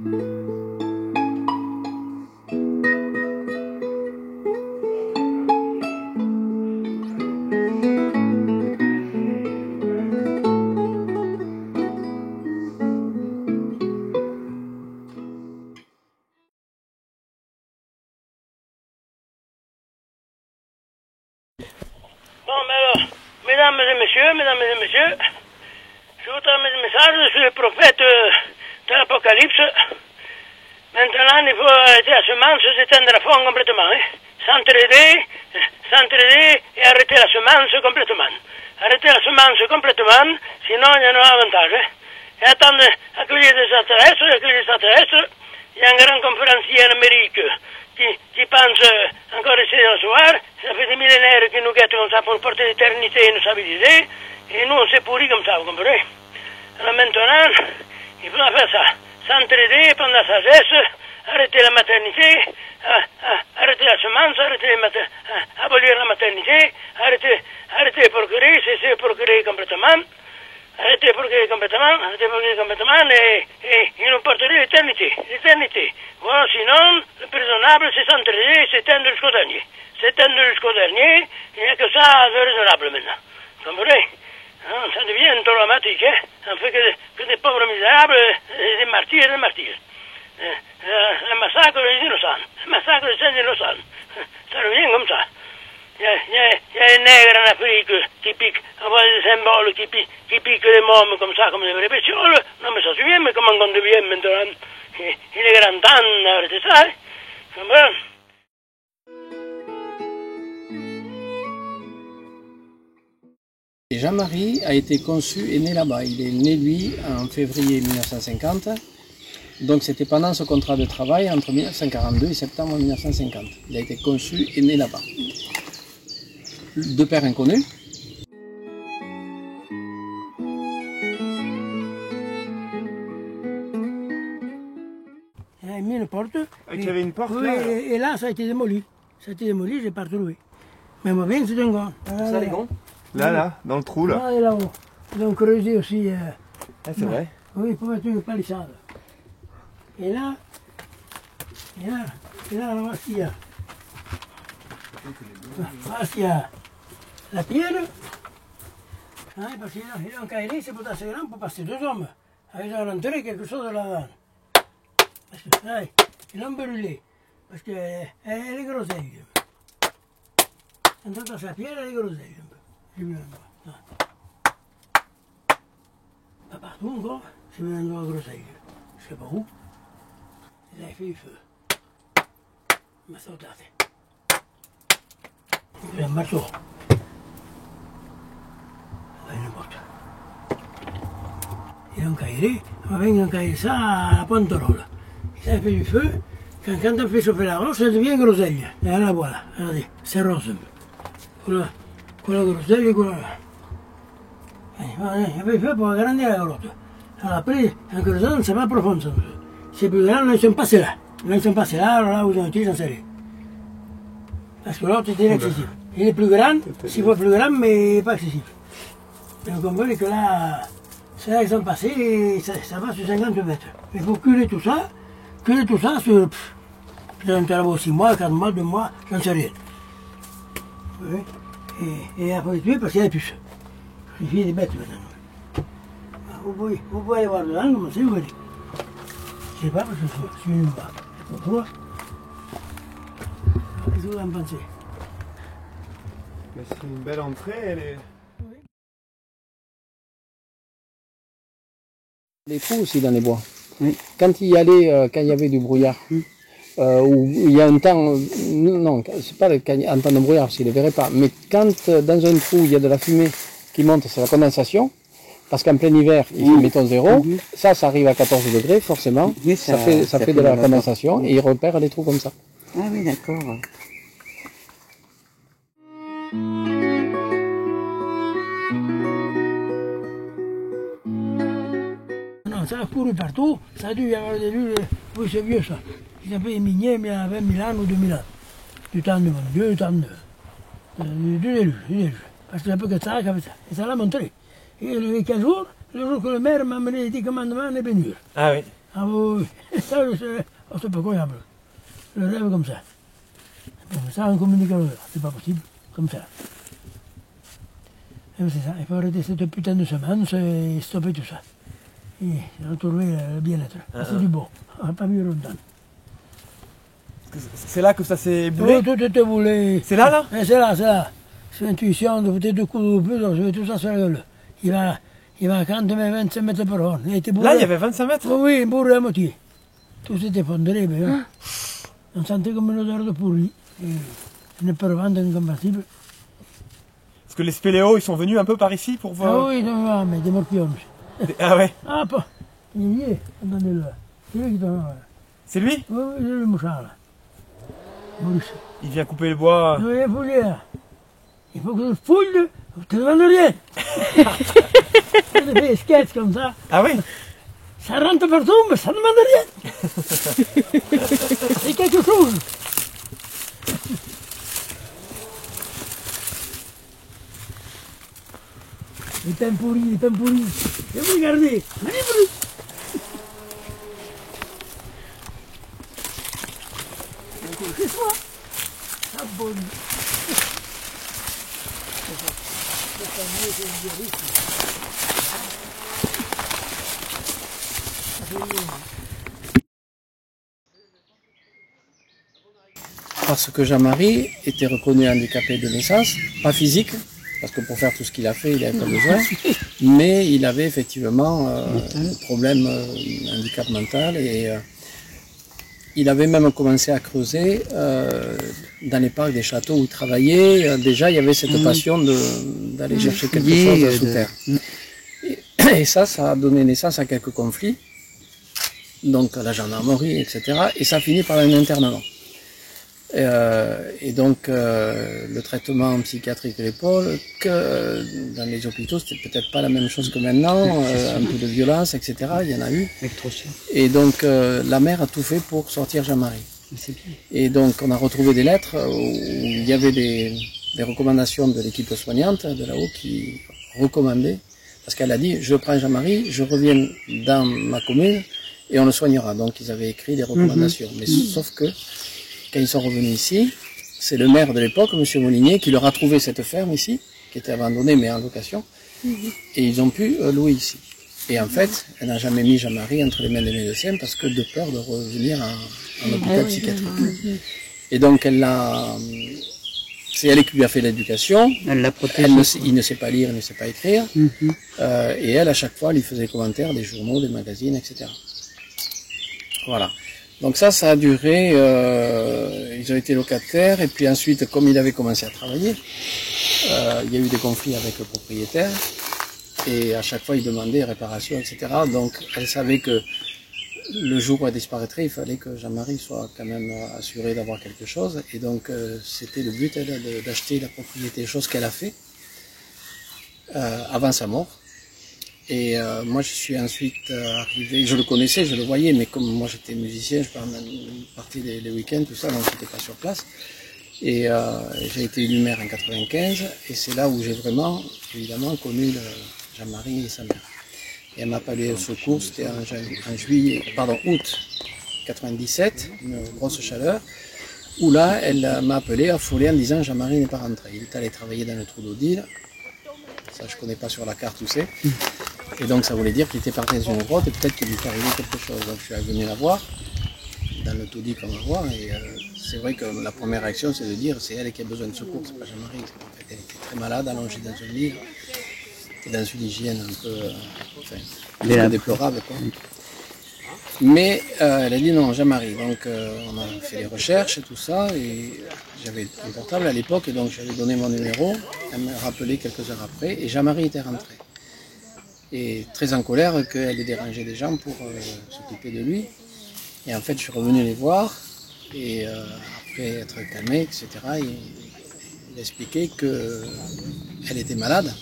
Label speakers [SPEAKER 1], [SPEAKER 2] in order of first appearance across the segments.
[SPEAKER 1] Bon, mais alors, mesdames et messieurs, je vous transmets un message, je suis le prophète de l'Apocalypse. Maintenant, il faut arrêter la semence, s'éteindre à fond complètement. S'entraider et arrêter la semence complètement. Arrêter la semence complètement, sinon il y en aura avantage. Et attendre accueillir des extraterrestres, il y a un grand conférencier en Amérique qui pense encore essayer de recevoir. Ça fait des millénaires qu'ils nous guettent comme ça pour porter l'éternité et nous stabiliser. Et nous, on s'est pourris comme ça, vous comprenez? Alors maintenant, il faudra faire ça. S'entraider, prendre la sagesse, arrêter la maternité, arrêter la semence, abolir la maternité, arrêter de procréer, cesser de procréer complètement. Arrêtez de procréer complètement et il nous porterait l'éternité. Voilà, sinon, le plus raisonnable, c'est s'entraider et s'éteindre jusqu'au dernier. Il n'y a que ça de raisonnable maintenant. Vous comprenez? Ça devient trop dramatique, hein? On fait que des pauvres misérables, des martyrs. Le massacre des innocents. Ça revient comme ça. Il y a un nègre en Afrique qui pique, on voit des symboles qui piquent les mômes comme ça, comme des vraies bestioles. Non mais ça suffit, mais comment on devient maintenant? Il est grand temps d'arrêter ça, hein? Comprends?
[SPEAKER 2] Jean-Marie a été conçu et né là-bas. Il est né, lui, en février 1950. Donc c'était pendant ce contrat de travail entre 1942 et septembre 1950. Il a été conçu et né là-bas. Deux pères inconnus.
[SPEAKER 1] Il a mis une porte.
[SPEAKER 3] Il y avait une porte
[SPEAKER 1] oui,
[SPEAKER 3] là.
[SPEAKER 1] Et là, ça a été démoli. J'ai pas retrouvé. Mais moi, bien, c'est un gars.
[SPEAKER 2] Ça, les gants.
[SPEAKER 3] Là, dans le trou là.
[SPEAKER 1] Là et là-haut. Ils ont creusé aussi.
[SPEAKER 3] Ah, c'est vrai.
[SPEAKER 1] Oui, pour mettre une palissade. Et là, voici il y a. Voici la pierre. Hein, parce qu'ils ont caillé, c'est pour assez grand pour passer deux hommes. Alors, ils ont rentré quelque chose là-dedans. Parce que, ouais, ils l'ont brûlé. Parce qu'elle est groseille. Quand on sa pierre, elle est groseille. J'ai vu un endroit. Pas partout encore, j'ai vu un endroit groseille. Je sais pas où. Ils avaient fait du feu. Il m'a sauté. Il y a un marteau. Là, une porte. Ils ont caillé, on va cailler ça à Pontorol. Ils avaient fait du feu. Quand on fait chauffer la roche, ça devient groseille. Et là, voilà, regardez, c'est rose. Quella groseille, quella là. Il avait fait pour agrandir la grotte. Alors après, en creusant, c'est pas profond ça. C'est plus grand, là, ils sont passés là. Alors là où ils ont été, j'en sais rien. Parce que l'autre était inaccessible. Il est plus grand, 6 fois plus grand, mais pas accessible. Donc on voit que là, c'est là qu'ils sont passés et ça va sur 50 mètres. Il faut curer tout ça sur peut-être un travail 6 mois, 4 mois, 2 mois, j'en sais rien. Oui. Et après tuer parce qu'il y a des puces. Il fait des bêtes maintenant. Vous pouvez aller voir dedans, comment c'est, vous voyez. Je sais pas parce que je suis venu voir. Pourquoi? Qu'est-ce que vous en pensez?
[SPEAKER 3] Mais c'est une belle entrée, elle est.
[SPEAKER 2] Les trous aussi dans les bois. Oui. Quand il y allait, quand il y avait du brouillard, où il y a un temps, non, c'est pas en temps de brouillard, s'il ne le verrait pas, mais quand dans un trou il y a de la fumée qui monte, c'est la condensation, parce qu'en plein hiver, il fait mettons 0, ça arrive à 14 degrés, forcément, oui, ça fait de la condensation, et il repère les trous comme ça.
[SPEAKER 4] Ah oui, d'accord.
[SPEAKER 1] Non, ça a couru partout, ça a dû y avoir des lieux, oui c'est vieux ça. Ils ont fait des miniers, mais il y a 20 000 ans ou 2000 ans. Du temps de mon Dieu, du temps du déluge. Parce que c'est un peu que ça qui avait ça. Et ça l'a montré. Et quel jour? Le jour que le maire m'a amené les 10 commandements et les bénures.
[SPEAKER 3] Ah oui.
[SPEAKER 1] Ah oui, oui. Ça, c'est pas croyable. Le rêve comme ça. Bon, ça, on communique avec eux. C'est pas possible. Comme ça. Et c'est ça. Il faut arrêter cette putain de semence et stopper tout ça. Et retrouver le bien-être. C'est du beau. On va pas vivre longtemps.
[SPEAKER 3] C'est là que ça s'est boulé?
[SPEAKER 1] Tout était boulé.
[SPEAKER 3] C'est là, là?
[SPEAKER 1] C'est là, c'est là. C'est l'intuition de foutre deux coups de plus, donc je vais tout ça sur la gueule. Il va à 40 mètres, 25 mètres par heure. Il était bourré.
[SPEAKER 3] Là, il y avait 25 mètres?
[SPEAKER 1] Oui, bourré à moitié. Tout s'était effondré, mais on sentait comme une odeur de pourri. Et une pervente incompatible.
[SPEAKER 3] Parce que les spéléos, ils sont venus un peu par ici pour voir.
[SPEAKER 1] Ah oui, non, mais des morpions.
[SPEAKER 3] Ah ouais?
[SPEAKER 1] Ah, pas. Il y est, entendez-le. C'est lui qui t'en a.
[SPEAKER 3] C'est lui?
[SPEAKER 1] Oui, oui, c'est le mouchard, là. Maurice.
[SPEAKER 3] Il vient couper le bois.
[SPEAKER 1] Oui, il faut là. Il faut que je fouille, tu ne demandes rien. On fait des sketchs comme ça.
[SPEAKER 3] Ah oui?
[SPEAKER 1] Ça rentre partout, mais ça ne demande rien. C'est quelque chose. Les pains pourris, les pains pourris. Et vous regardez, allez-y. C'est toi. Ça bonne.
[SPEAKER 2] Parce que Jean-Marie était reconnu handicapé de naissance, pas physique, parce que pour faire tout ce qu'il a fait, il n'avait pas besoin, mais il avait effectivement un problème, handicap mental, et il avait même commencé à creuser dans les parcs des châteaux où il travaillait. Déjà, il y avait cette passion d'aller chercher quelque chose sous terre. Et ça a donné naissance à quelques conflits, donc à la gendarmerie, etc. Et ça finit par un internement. Et donc, le traitement psychiatrique de l'épaule, que dans les hôpitaux, c'était peut-être pas la même chose que maintenant, un peu de violence, etc. Il y en a eu. Et donc, la mère a tout fait pour sortir Jean-Marie. Et donc, on a retrouvé des lettres où il y avait des recommandations de l'équipe soignante de là-haut qui recommandaient, parce qu'elle a dit, je prends Jean-Marie, je reviens dans ma commune et on le soignera. Donc, ils avaient écrit des recommandations. Mais sauf que, quand ils sont revenus ici, c'est le maire de l'époque, M. Molinier, qui leur a trouvé cette ferme ici, qui était abandonnée mais en location, et ils ont pu louer ici. Et en fait, elle n'a jamais mis Jean-Marie entre les mains des médecins parce que de peur de revenir en hôpital psychiatrique. Et donc c'est elle qui lui a fait l'éducation. Elle l'a protégé. Il ne sait pas lire, il ne sait pas écrire. Et elle, à chaque fois, lui faisait commentaire des journaux, des magazines, etc. Voilà. Donc ça a duré, ils ont été locataires, et puis ensuite, comme il avait commencé à travailler, il y a eu des conflits avec le propriétaire, et à chaque fois, il demandait réparation, etc. Donc, elle savait que le jour où elle disparaîtrait, il fallait que Jean-Marie soit quand même assuré d'avoir quelque chose, et donc c'était le but, elle, d'acheter la propriété, chose qu'elle a fait avant sa mort. Et moi, je suis ensuite arrivé, je le connaissais, je le voyais, mais comme moi j'étais musicien, je partais les week-ends, tout ça, donc j'étais pas sur place. Et j'ai été élu maire en 95, et c'est là où j'ai vraiment, évidemment, connu Jean-Marie et sa mère. Et elle m'a appelé au secours, c'était en août 97, une grosse chaleur, où là, elle m'a appelé affolé en disant Jean-Marie n'est pas rentré. Il est allé travailler dans le trou d'Odile. Ça, je connais pas sur la carte où c'est. Et donc, ça voulait dire qu'il était parti dans une grotte et peut-être qu'il lui était arrivé quelque chose. Donc, je suis venu la voir, dans le taudis qu'on va voir. Et c'est vrai que la première réaction, c'est de dire c'est elle qui a besoin de secours, c'est pas Jean-Marie. En fait, elle était très malade, allongée dans un lit, et dans une hygiène un peu déplorable, quoi. Mais elle a dit non, Jean-Marie. Donc, on a fait les recherches et tout ça. Et j'avais un portable à l'époque, et donc j'avais donné mon numéro. Elle m'a rappelé quelques heures après, et Jean-Marie était rentré. Et très en colère qu'elle ait dérangé des gens pour s'occuper de lui. Et en fait, je suis revenu les voir, et après être calmé, etc., il expliquait qu'elle était malade,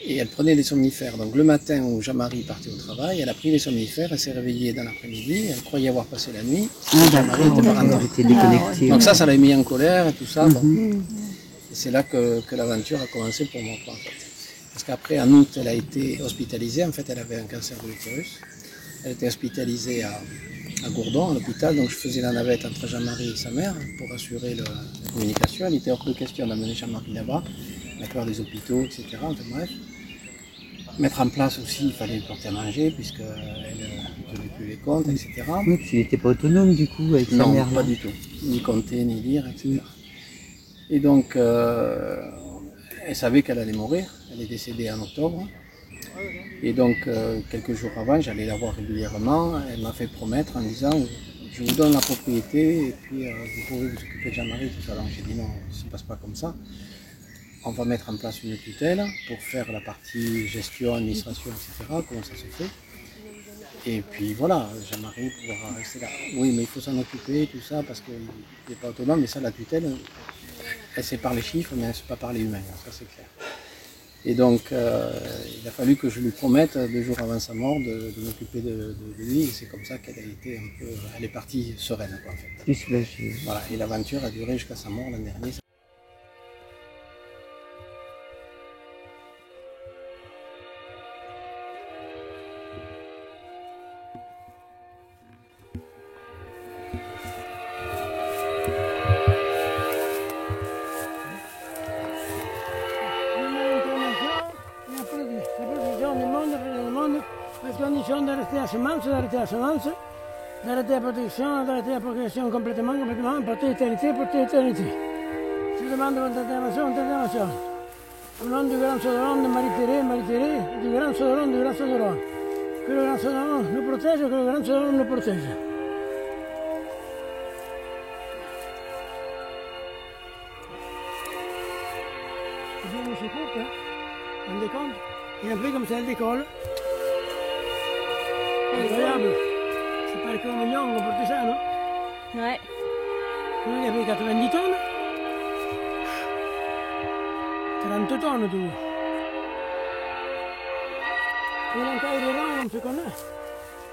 [SPEAKER 2] et elle prenait des somnifères. Donc le matin où Jean-Marie partait au travail, elle a pris les somnifères, elle s'est réveillée dans l'après-midi, elle croyait avoir passé la nuit, Jean-Marie n'était pas rentré. Donc ça l'a mis en colère et tout ça. Bon. Et c'est là que l'aventure a commencé pour moi, en fait. Parce qu'après, en août, elle a été hospitalisée. En fait, elle avait un cancer de l'utérus. Elle était hospitalisée à Gourdon, à l'hôpital, donc je faisais la navette entre Jean-Marie et sa mère pour assurer la communication. Il était hors de question d'amener Jean-Marie là-bas, la peur des hôpitaux, etc. Enfin, bref. Mettre en place aussi, il fallait lui porter à manger, puisqu'elle ne tenait plus les comptes, etc.
[SPEAKER 4] Oui, puis il n'était pas autonome du coup avec sa mère.
[SPEAKER 2] Non, pas du tout. Ni compter, ni lire, etc. Et donc, elle savait qu'elle allait mourir. Elle est décédée en octobre. Et donc, quelques jours avant, j'allais la voir régulièrement. Elle m'a fait promettre en disant, je vous donne la propriété et puis vous pouvez vous occuper de Jean-Marie, tout ça. Donc j'ai dit non, ça ne se passe pas comme ça. On va mettre en place une tutelle pour faire la partie gestion, administration, etc. Comment ça se fait. Et puis voilà, Jean-Marie pourra rester là. Oui, mais il faut s'en occuper, tout ça, parce qu'il n'est pas autonome. Mais ça, la tutelle, elle sait parler chiffres, mais elle ne sait pas parler humain, ça c'est clair. Et donc, il a fallu que je lui promette 2 jours avant sa mort de m'occuper de lui. Et c'est comme ça qu'elle a été un peu, elle est partie sereine, quoi, en fait.
[SPEAKER 4] Plus soulagée.
[SPEAKER 2] Voilà, et l'aventure a duré jusqu'à sa mort l'an dernier.
[SPEAKER 1] Condition d'arrêter la semence, d'arrêter la protection complètement, pour toute éternité. Je demande votre intervention. Au nom du grand Sodoron de Marie-Thérèse, du grand Sodoron, que le grand Sodoron nous protège, que le grand Sodoron nous protège. C'est bien aussi court, hein? On décompte. Et après, comme ça, elle décolle. Incroyable. C'est pas comme un million qu'on porte ça, non?
[SPEAKER 5] Ouais.
[SPEAKER 1] Noi abbiamo 90 tonne. 30 tonnes, tu. Et un caille de rang, on se connaît.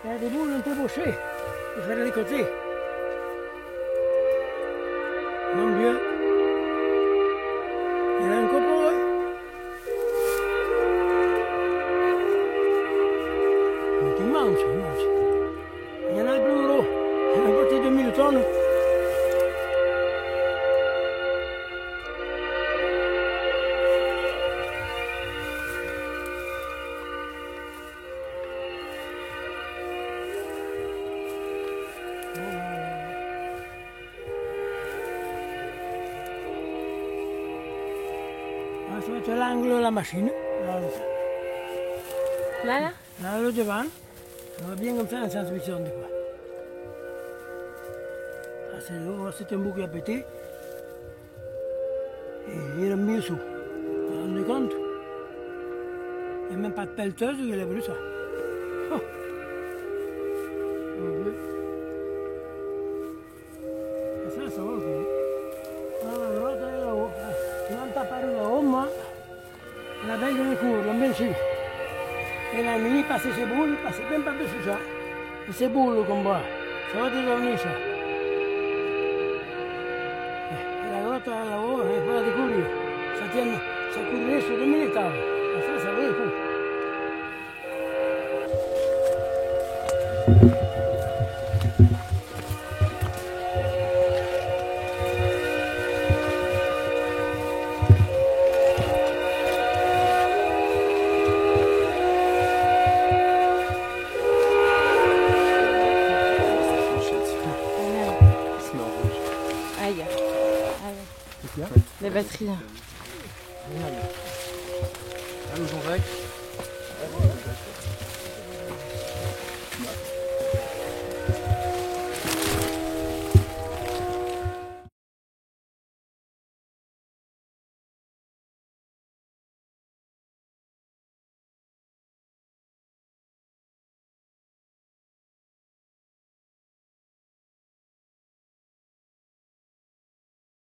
[SPEAKER 1] Il y a des boules un peu bouchées. Il faut faire les côtés. Mon Dieu. Il y a un copeau, hein? Immense. Il y en a le plus gros. Il y en a porté 2000 tonnes. Ensuite, l'angle de la machine.
[SPEAKER 5] Là?
[SPEAKER 1] Là, le devant. On va bien comme ça, sans transmission de quoi. C'est un bout qui a pété. Et il a mis sous. Vous vous rendez compte? Il n'y a même pas de pelleteuse, il a vu ça. Oh. Et ça va aussi. Ah, la grotte est là-haut. Non, t'as paru là-haut, moi. La belle de cours, l'homme bien sûr. Et la nuit, passer ces boules, il passe même pas dessus ça. Et ces boules qu'on voit, ça va déjà venir ça. Et la grotte là-haut, il faut la découvrir. Ça couvrirait sur 2000 hectares. Et ça vaut le coup.
[SPEAKER 5] Les batteries.
[SPEAKER 2] Allô Jean-Jacques.